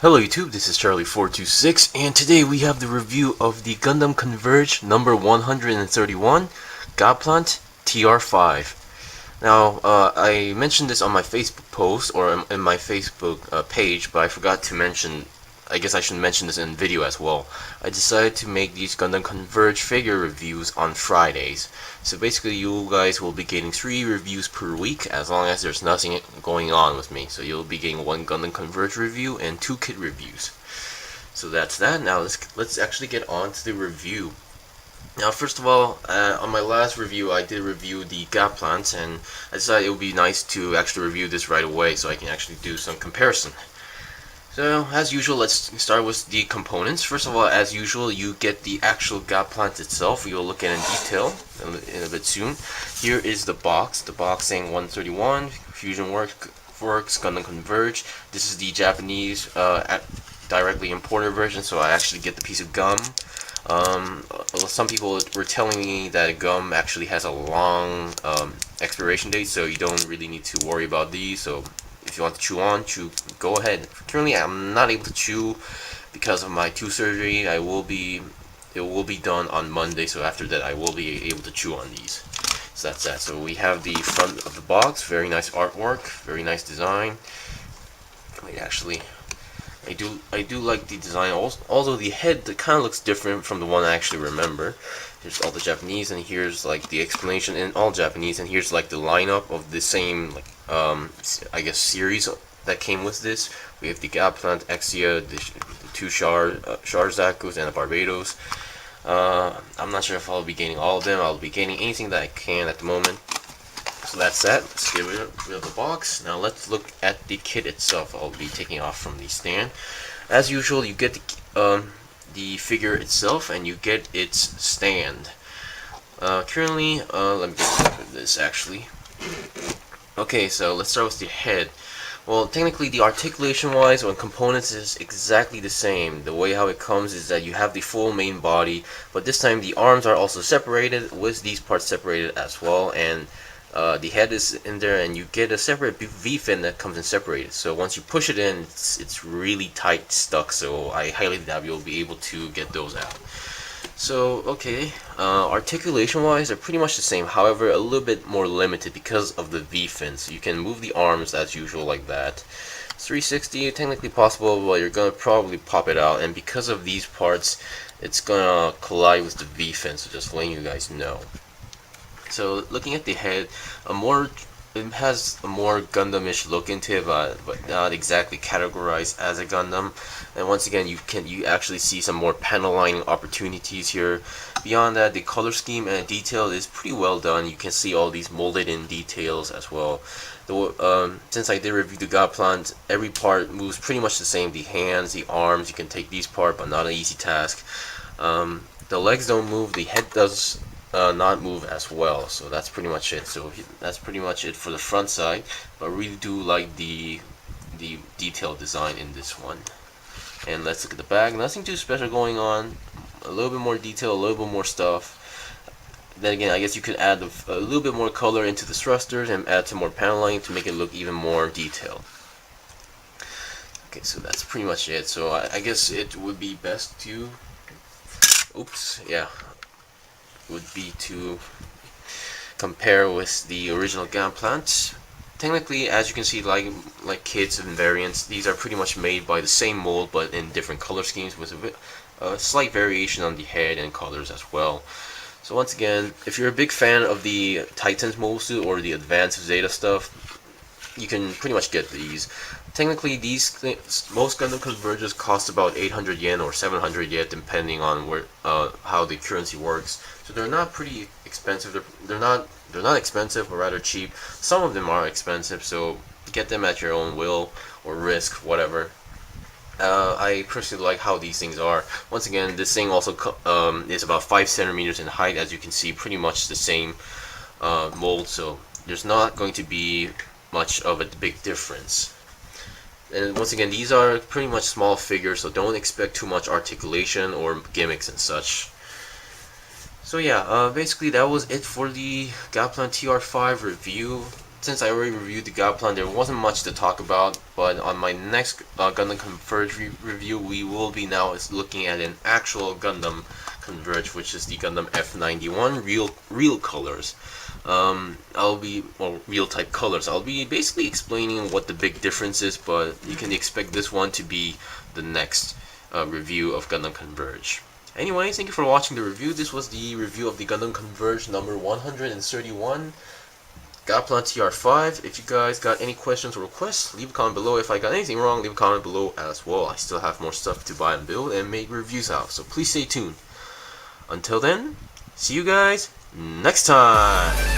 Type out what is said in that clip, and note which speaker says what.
Speaker 1: Hello YouTube, this is Charlie426, and today we have the review of the Gundam Converge number 131, Gaplant TR-5. Now, I mentioned this on my Facebook post, or in my Facebook page, but I forgot to mention, I guess I should mention this in video as well. I decided to make these Gundam Converge figure reviews on Fridays. So basically you guys will be getting 3 reviews per week as long as there's nothing going on with me. So you'll be getting 1 Gundam Converge review and 2 kit reviews. So that's that. Now let's actually get on to the review. Now first of all, on my last review I did review the Gaplant, and I decided it would be nice to actually review this right away so I can actually do some comparison. So, as usual, let's start with the components. First of all, as usual, you get the actual Gaplant itself. We will look at it in detail in a bit soon. Here is the box saying 131, Fusion Works, Gundam Converge. This is the Japanese directly imported version, so I actually get the piece of gum. Some people were telling me that gum actually has a long expiration date, so you don't really need to worry about these. So if you want to chew, go ahead. Currently, I'm not able to chew because of my tooth surgery. It will be done on Monday, so after that I will be able to chew on these. So that's that. So we have the front of the box, very nice artwork, very nice design. Wait, actually, I do like the design. Although the head kind of looks different from the one I actually remember. Here's all the Japanese, and here's like the explanation in all Japanese, and here's like the lineup of the same I guess series that came with this. We have the Gaplant, Exia, the 2 Sharzakus, and the Barbados. I'm not sure if I'll be gaining all of them. I'll be gaining anything that I can at the moment. So that's that. Let's get rid of the box. Now let's look at the kit itself. I'll be taking off from the stand. As usual, you get the figure itself, and you get its stand. Currently, let me get rid of this actually. Okay, so let's start with the head. Well, technically the articulation wise on components is exactly the same. The way how it comes is that you have the full main body, but this time the arms are also separated, with these parts separated as well, and the head is in there, and you get a separate V-fin that comes in separated. So once you push it in, it's really tight stuck, so I highly doubt you'll be able to get those out. So, okay, articulation wise they're pretty much the same, however a little bit more limited because of the V-fin. So you can move the arms as usual like that. It's 360, technically possible, but you're gonna probably pop it out, and because of these parts it's gonna collide with the V-fin, so just letting you guys know. So looking at the head, it has a more Gundam-ish look into it, but not exactly categorized as a Gundam. And once again, you actually see some more panel lining opportunities here. Beyond that, the color scheme and detail is pretty well done. You can see all these molded in details as well. Since I did review the Gaplant, every part moves pretty much the same. The hands, the arms, you can take these apart, but not an easy task. The legs don't move, the head does not move as well, so that's pretty much it. So that's pretty much it for the front side, but I really do like the detailed design in this one. And let's look at the back. Nothing too special going on, a little bit more detail, a little bit more stuff. Then again, I guess you could add a little bit more color into the thrusters and add some more panel lining to make it look even more detailed. Okay, so that's pretty much it. So I guess it would be best to would be to compare with the original Gaplant. Technically, as you can see, like kits and variants, these are pretty much made by the same mold but in different color schemes, with a slight variation on the head and colors as well. So once again, if you're a big fan of the Titans mobile suit or the advanced Zeta stuff, you can pretty much get these. Technically, most Gundam Converges cost about 800 yen or 700 yen, depending on how the currency works. So they're not pretty expensive. They're not expensive, but rather cheap. Some of them are expensive, so get them at your own will or risk, whatever. I personally like how these things are. Once again, this thing also is about 5 centimeters in height, as you can see, pretty much the same mold. So there's not going to be much of a big difference. And once again, these are pretty much small figures, so don't expect too much articulation or gimmicks and such. So yeah, basically that was it for the Gaplant TR-5 review. since I already reviewed the Gaplant, there wasn't much to talk about, but on my next Gundam Converge review, we will be now looking at an actual Gundam Converge, which is the Gundam F91 real colors. Real type colors. I'll be basically explaining what the big difference is, but you can expect this one to be the next review of Gundam Converge. Anyways, thank you for watching the review. This was the review of the Gundam Converge number 131, Gaplant TR-5. If you guys got any questions or requests, leave a comment below. If I got anything wrong, leave a comment below as well. I still have more stuff to buy and build and make reviews out, so please stay tuned. Until then, see you guys next time!